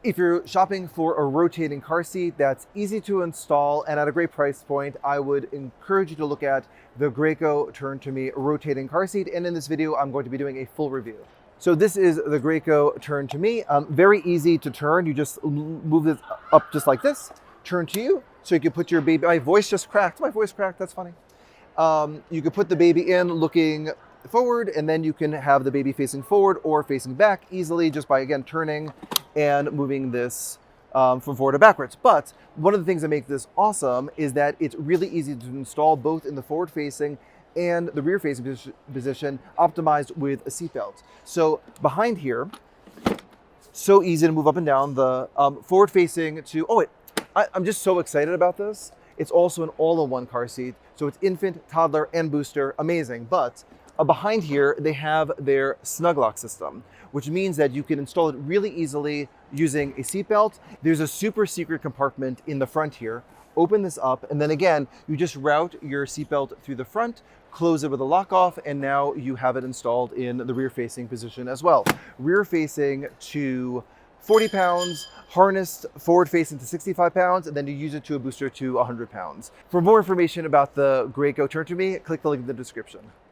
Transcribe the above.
If you're shopping for a rotating car seat that's easy to install and at a great price point, I would encourage you to look at the Graco Turn2Me rotating car seat. And in this video, I'm going to be doing a full review. So this is the Graco Turn2Me. Very easy to turn. You just move this up just like this, turn to you. So you can put your baby, my voice just cracked. My voice cracked, that's funny. You can put the baby in looking forward, and then you can have the baby facing forward or facing back easily just by, again, turning and moving this from forward to backwards. But one of the things that makes this awesome is that it's really easy to install both in the forward facing and the rear facing position, optimized with a seatbelt. So behind here, so easy to move up and down the forward facing to, I'm just so excited about this. It's also an all-in-one car seat. So it's infant, toddler, and booster, amazing. But behind here, they have their SnugLock system, which means that you can install it really easily using a seatbelt. There's a super secret compartment in the front here. Open this up, and then again, you just route your seatbelt through the front, close it with a lock off, and now you have it installed in the rear facing position as well. Rear facing to 40 pounds, harnessed forward facing to 65 pounds, and then you use it to a booster to 100 pounds. For more information about the Graco Turn2Me, click the link in the description.